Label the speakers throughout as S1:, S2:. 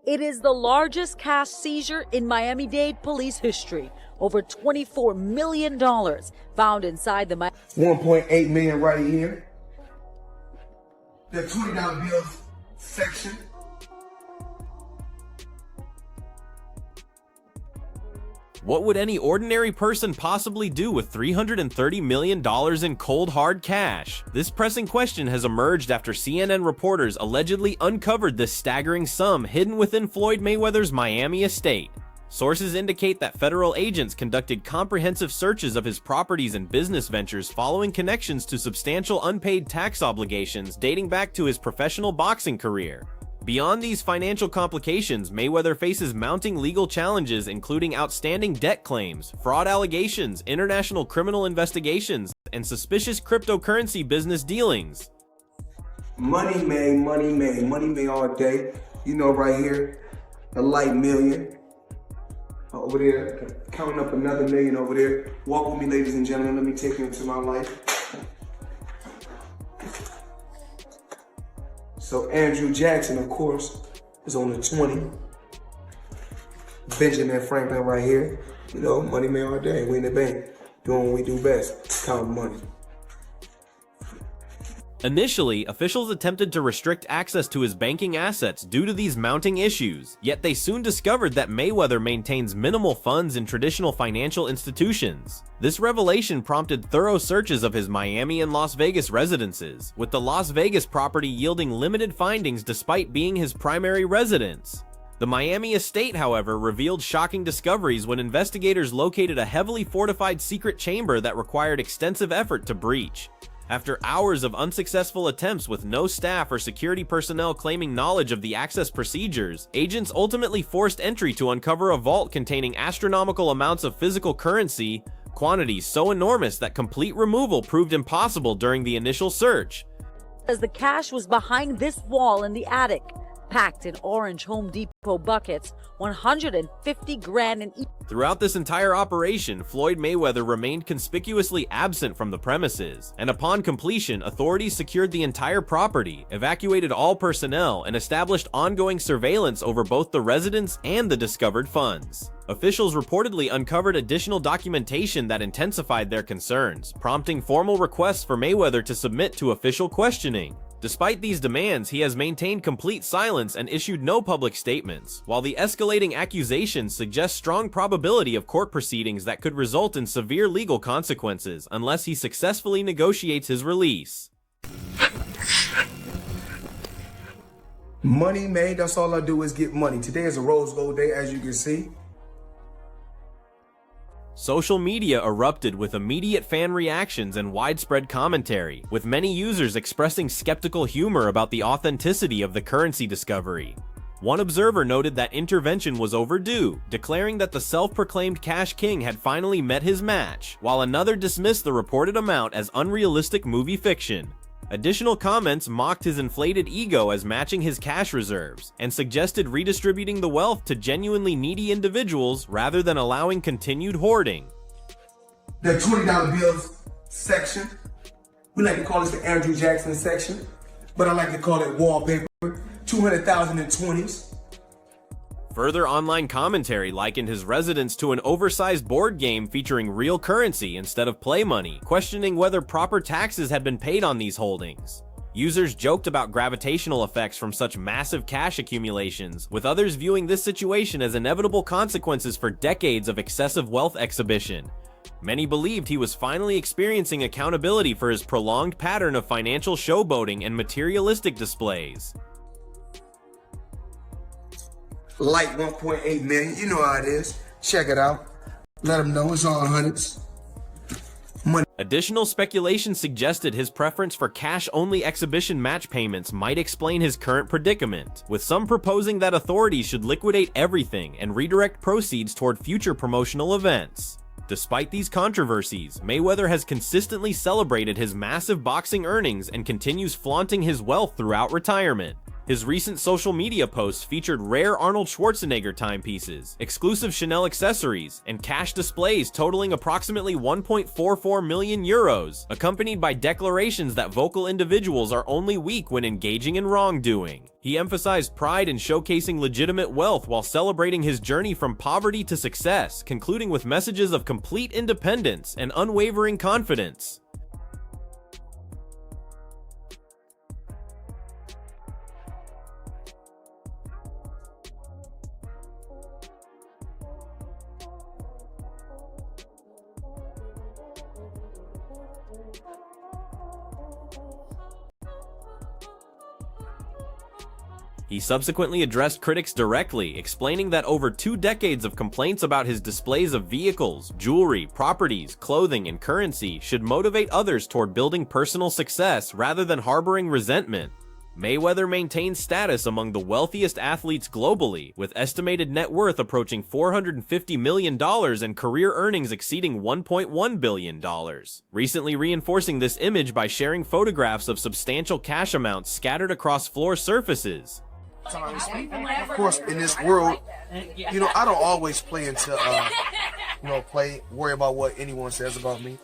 S1: It is the largest cash seizure in Miami-Dade police history. Over $24 million found inside the
S2: 1.8 million right here. The $20 bills section.
S3: What would any ordinary person possibly do with $330 million in cold hard cash? This pressing question has emerged after CNN reporters allegedly uncovered this staggering sum hidden within Floyd Mayweather's Miami estate. Sources indicate that federal agents conducted comprehensive searches of his properties and business ventures following connections to substantial unpaid tax obligations dating back to his professional boxing career. Beyond these financial complications, Mayweather faces mounting legal challenges including outstanding debt claims, fraud allegations, international criminal investigations, and suspicious cryptocurrency business dealings.
S2: Money made all day. You know, right here, a light million. Over there, counting up another million over there. Walk with me, ladies and gentlemen. Let me take you into my life. So Andrew Jackson, of course, is on the 20. Benjamin Franklin right here. You know, money made all day. We in the bank, doing what we do best, counting money.
S3: Initially, officials attempted to restrict access to his banking assets due to these mounting issues, yet they soon discovered that Mayweather maintains minimal funds in traditional financial institutions. This revelation prompted thorough searches of his Miami and Las Vegas residences, with the Las Vegas property yielding limited findings despite being his primary residence. The Miami estate, however, revealed shocking discoveries when investigators located a heavily fortified secret chamber that required extensive effort to breach. After hours of unsuccessful attempts with no staff or security personnel claiming knowledge of the access procedures, agents ultimately forced entry to uncover a vault containing astronomical amounts of physical currency, quantities so enormous that complete removal proved impossible during the initial search.
S1: As the cash was behind this wall in the attic, packed in orange Home Depot buckets, 150 grand in each.
S3: Throughout this entire operation, Floyd Mayweather remained conspicuously absent from the premises, and upon completion, authorities secured the entire property, evacuated all personnel, and established ongoing surveillance over both the residence and the discovered funds. Officials reportedly uncovered additional documentation that intensified their concerns, prompting formal requests for Mayweather to submit to official questioning. Despite these demands, he has maintained complete silence and issued no public statements, while the escalating accusations suggest strong probability of court proceedings that could result in severe legal consequences unless he successfully negotiates his release.
S2: Money made, that's all I do is get money. Today is a rose gold day, as you can see.
S3: Social media erupted with immediate fan reactions and widespread commentary, with many users expressing skeptical humor about the authenticity of the currency discovery. One observer noted that intervention was overdue, declaring that the self-proclaimed cash king had finally met his match, while another dismissed the reported amount as unrealistic movie fiction. Additional comments mocked his inflated ego as matching his cash reserves, and suggested redistributing the wealth to genuinely needy individuals rather than allowing continued hoarding.
S2: The $20 bills section. We like to call this the Andrew Jackson section, but I like to call it wallpaper. 200,000 in 20s.
S3: Further online commentary likened his residence to an oversized board game featuring real currency instead of play money, questioning whether proper taxes had been paid on these holdings. Users joked about gravitational effects from such massive cash accumulations, with others viewing this situation as inevitable consequences for decades of excessive wealth exhibition. Many believed he was finally experiencing accountability for his prolonged pattern of financial showboating and materialistic displays.
S2: Like 1.8 million, you know how it is. Check it out. Let them know it's all hundreds. Money.
S3: Additional speculation suggested his preference for cash-only exhibition match payments might explain his current predicament, with some proposing that authorities should liquidate everything and redirect proceeds toward future promotional events. Despite these controversies, Mayweather has consistently celebrated his massive boxing earnings and continues flaunting his wealth throughout retirement. His recent social media posts featured rare Arnold Schwarzenegger timepieces, exclusive Chanel accessories, and cash displays totaling approximately 1.44 million euros, accompanied by declarations that vocal individuals are only weak when engaging in wrongdoing. He emphasized pride in showcasing legitimate wealth while celebrating his journey from poverty to success, concluding with messages of complete independence and unwavering confidence. He subsequently addressed critics directly, explaining that over 2 decades of complaints about his displays of vehicles, jewelry, properties, clothing, and currency should motivate others toward building personal success rather than harboring resentment. Mayweather maintains status among the wealthiest athletes globally, with estimated net worth approaching $450 million and career earnings exceeding $1.1 billion, recently reinforcing this image by sharing photographs of substantial cash amounts scattered across floor surfaces.
S2: Of course, in this world, you know, I don't always play into, worry about what anyone says about me.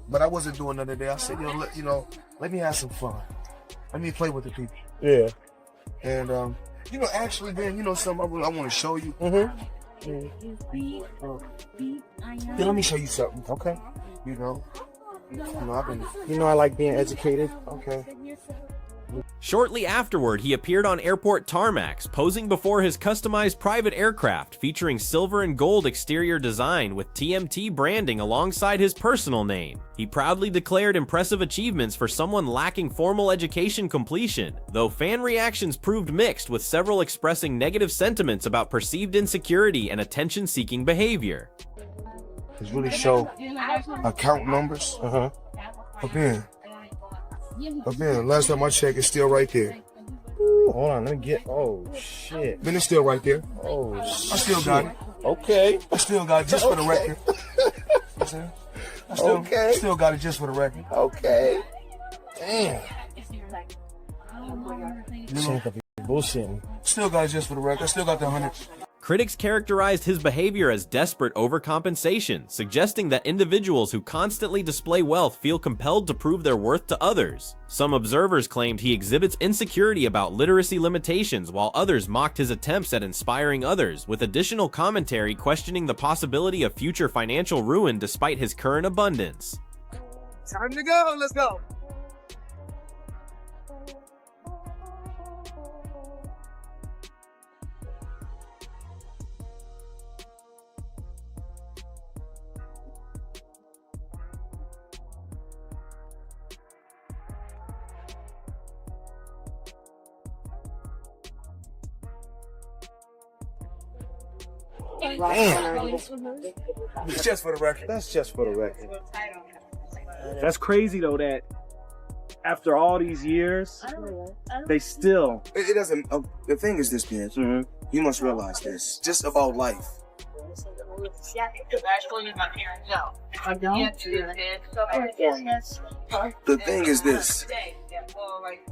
S2: But I wasn't doing none of that. I said, let me have some fun. Let me play with the people.
S4: Yeah.
S2: And, actually, man, something I want to show you. Yeah, let me show you something.
S4: Okay.
S2: I
S4: like being educated.
S2: Okay.
S3: Shortly afterward, he appeared on airport tarmacs, posing before his customized private aircraft featuring silver and gold exterior design with TMT branding alongside his personal name. He proudly declared impressive achievements for someone lacking formal education completion, though fan reactions proved mixed, with several expressing negative sentiments about perceived insecurity and attention-seeking behavior.
S2: It's really show account numbers. But man, last time I checked, it's still right there.
S4: Ooh, hold on, let me get. Oh shit.
S2: Man, it's still right there.
S4: Oh shit.
S2: I still got it.
S4: Okay.
S2: I still got it just for the record. I still got it just for the record.
S4: Okay. Damn. Bullshitting.
S2: Still got it just for the record. I still got the 100.
S3: Critics characterized his behavior as desperate overcompensation, suggesting that individuals who constantly display wealth feel compelled to prove their worth to others. Some observers claimed he exhibits insecurity about literacy limitations, while others mocked his attempts at inspiring others, with additional commentary questioning the possibility of future financial ruin despite his current abundance.
S2: Time to go. Let's go.
S4: Damn.
S2: It's just for the record.
S4: That's just for the record.
S5: That's crazy though that after all these years, they still.
S2: It doesn't. The thing is this, man. You must realize this. Just about life. The thing is this.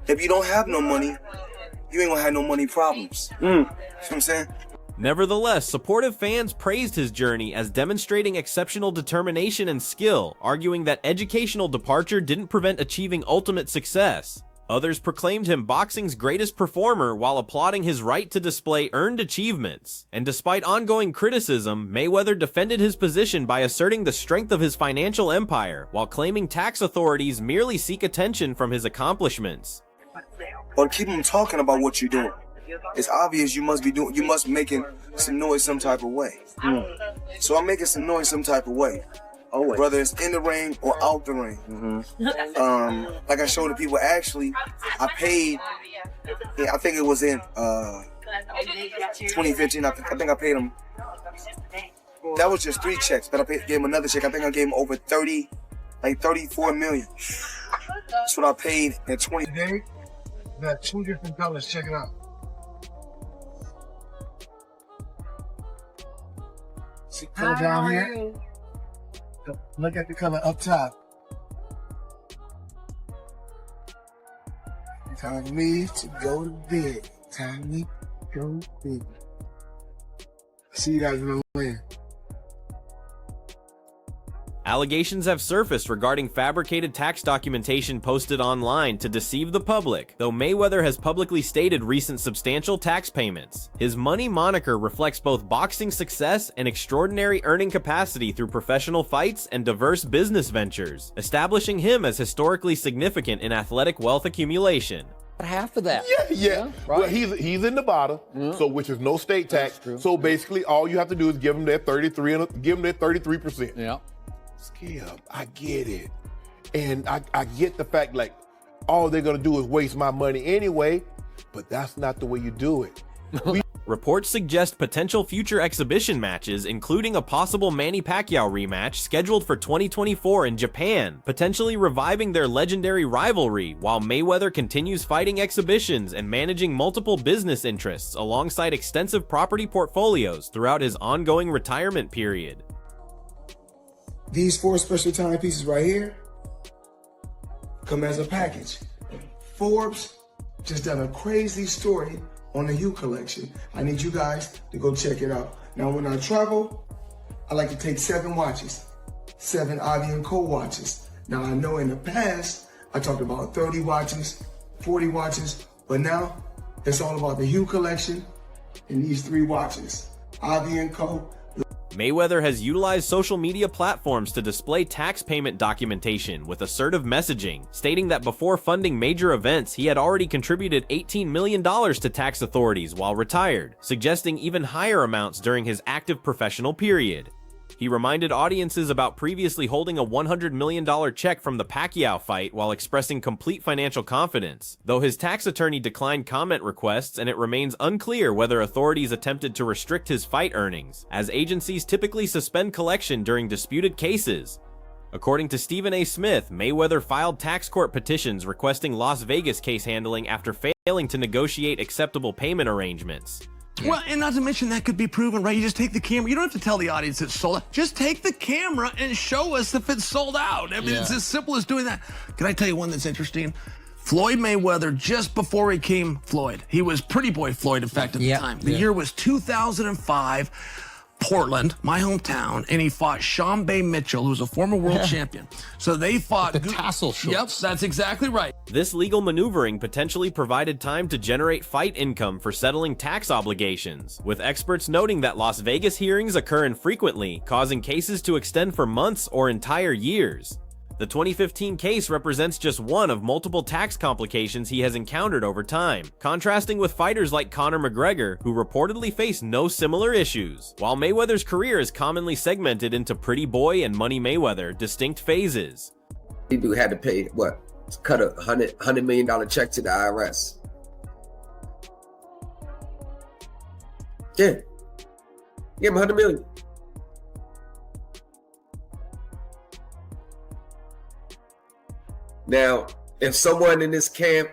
S2: If you don't have no money, you ain't gonna have no money problems. You know what I'm saying?
S3: Nevertheless, supportive fans praised his journey as demonstrating exceptional determination and skill, arguing that educational departure didn't prevent achieving ultimate success. Others proclaimed him boxing's greatest performer while applauding his right to display earned achievements. And despite ongoing criticism, Mayweather defended his position by asserting the strength of his financial empire, while claiming tax authorities merely seek attention from his accomplishments.
S2: Or keep them talking about what you're doing. It's obvious you must making some noise some type of way. So I'm making some noise some type of way. Whether it's in the ring or out the ring. Like I showed the people, actually, I paid, I think it was in 2015, I think I paid him, that was just 3 checks, but I gave him another check. I think I gave him over 34 million. That's what I paid in 20. Today, we got 2 different colors, check it out. See color down here? Look at the color up top.
S4: Time for me to go to bed. Time for me to go to bed. See you guys in the land.
S3: Allegations have surfaced regarding fabricated tax documentation posted online to deceive the public, though Mayweather has publicly stated recent substantial tax payments. His Money moniker reflects both boxing success and extraordinary earning capacity through professional fights and diverse business ventures, establishing him as historically significant in athletic wealth accumulation.
S6: Half of that.
S7: Yeah.
S6: Right.
S7: Well, he's in Nevada, so which is no state tax. So basically, all you have to do is give him that 33%.
S6: Yeah.
S7: Skip, I get it, and I get the fact like all they're gonna do is waste my money anyway, but that's not the way you do it.
S3: Reports suggest potential future exhibition matches, including a possible Manny Pacquiao rematch scheduled for 2024 in Japan, potentially reviving their legendary rivalry, while Mayweather continues fighting exhibitions and managing multiple business interests alongside extensive property portfolios throughout his ongoing retirement period.
S2: These 4 special timepieces right here come as a package. Forbes just done a crazy story on the Hue collection. I need you guys to go check it out. Now, when I travel, I like to take 7 watches, 7 Ivy & Co watches. Now, I know in the past, I talked about 30 watches, 40 watches, but now it's all about the Hue collection and these 3 watches, Ivy & Co.
S3: Mayweather has utilized social media platforms to display tax payment documentation with assertive messaging, stating that before funding major events, he had already contributed $18 million to tax authorities while retired, suggesting even higher amounts during his active professional period. He reminded audiences about previously holding a $100 million check from the Pacquiao fight while expressing complete financial confidence, though his tax attorney declined comment requests and it remains unclear whether authorities attempted to restrict his fight earnings, as agencies typically suspend collection during disputed cases. According to Stephen A. Smith, Mayweather filed tax court petitions requesting Las Vegas case handling after failing to negotiate acceptable payment arrangements.
S8: Well, and not to mention that could be proven, right? You just take the camera. You don't have to tell the audience it's sold out. Just take the camera and show us if it's sold out. I mean, it's as simple as doing that. Can I tell you one that's interesting? Floyd Mayweather, just before he came Floyd, he was Pretty Boy Floyd, in fact, at the time. The year was 2005. Portland, my hometown, and he fought Sean Bay Mitchell, who's a former world champion. So they fought
S6: the tassel shorts.
S8: Yep, that's exactly right.
S3: This legal maneuvering potentially provided time to generate fight income for settling tax obligations, with experts noting that Las Vegas hearings occur infrequently, causing cases to extend for months or entire years. The 2015 case represents just one of multiple tax complications he has encountered over time, contrasting with fighters like Conor McGregor, who reportedly face no similar issues. While Mayweather's career is commonly segmented into Pretty Boy and Money Mayweather distinct phases.
S9: People had to pay, what? Cut a $100 million check to the IRS. Yeah. Give him $100 million. Now, if someone in this camp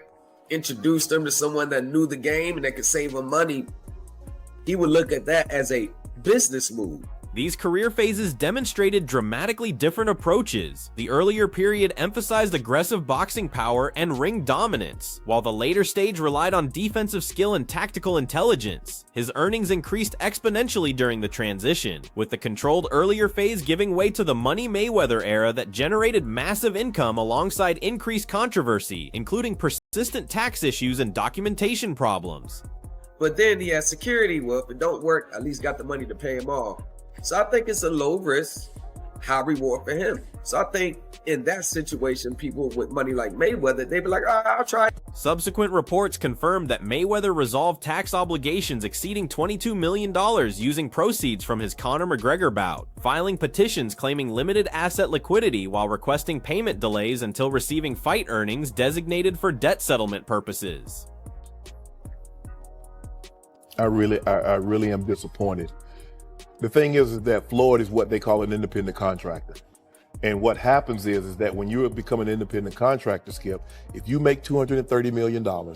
S9: introduced them to someone that knew the game and that could save them money, he would look at that as a business move.
S3: These career phases demonstrated dramatically different approaches. The earlier period emphasized aggressive boxing power and ring dominance, while the later stage relied on defensive skill and tactical intelligence. His earnings increased exponentially during the transition, with the controlled earlier phase giving way to the Money Mayweather era that generated massive income alongside increased controversy, including persistent tax issues and documentation problems.
S9: But then he has security. Well, if it don't work, at least got the money to pay him off. So I think it's a low risk, high reward for him. So I think in that situation, people with money like Mayweather, they'd be like, I'll try.
S3: Subsequent reports confirmed that Mayweather resolved tax obligations exceeding $22 million using proceeds from his Conor McGregor bout, filing petitions claiming limited asset liquidity while requesting payment delays until receiving fight earnings designated for debt settlement purposes.
S7: I really am disappointed. The thing is that Floyd is what they call an independent contractor. And what happens is that when you become an independent contractor, Skip, if you make $230 million,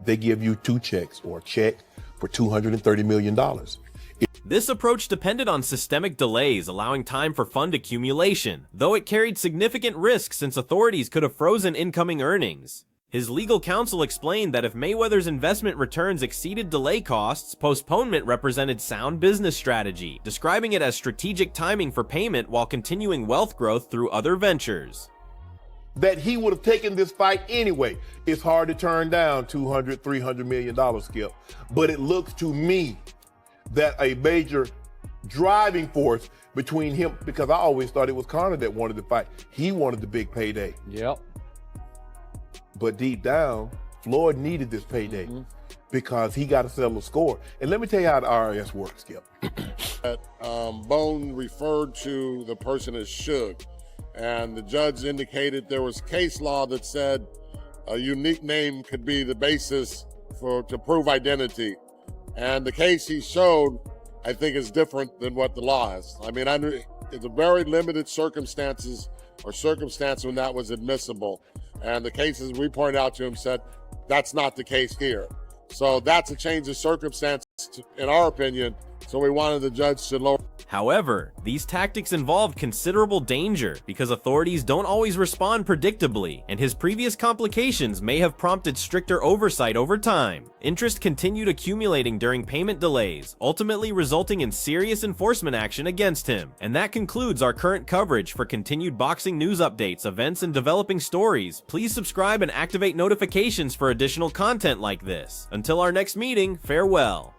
S7: they give you 2 checks or a check for $230 million.
S3: This approach depended on systemic delays, allowing time for fund accumulation, though it carried significant risks since authorities could have frozen incoming earnings. His legal counsel explained that if Mayweather's investment returns exceeded delay costs, postponement represented sound business strategy, describing it as strategic timing for payment while continuing wealth growth through other ventures.
S7: That he would have taken this fight anyway. It's hard to turn down $200, $300 million, Skip. But it looks to me that a major driving force between him, because I always thought it was Conor that wanted the fight. He wanted the big payday.
S6: Yep.
S7: But deep down, Floyd needed this payday because he got to settle the score. And let me tell you how the IRS works, Skip.
S10: Bone referred to the person as Suge, and the judge indicated there was case law that said a unique name could be the basis to prove identity. And the case he showed, I think, is different than what the law is. I mean, it's a very limited circumstance when that was admissible. And the cases we pointed out to him said that's not the case here. So that's a change of circumstance, in our opinion. So we wanted the judge to lower.
S3: However, these tactics involved considerable danger because authorities don't always respond predictably, and his previous complications may have prompted stricter oversight over time. Interest continued accumulating during payment delays, ultimately resulting in serious enforcement action against him. And that concludes our current coverage. For continued boxing news updates, events, and developing stories, please subscribe and activate notifications for additional content like this. Until our next meeting, farewell.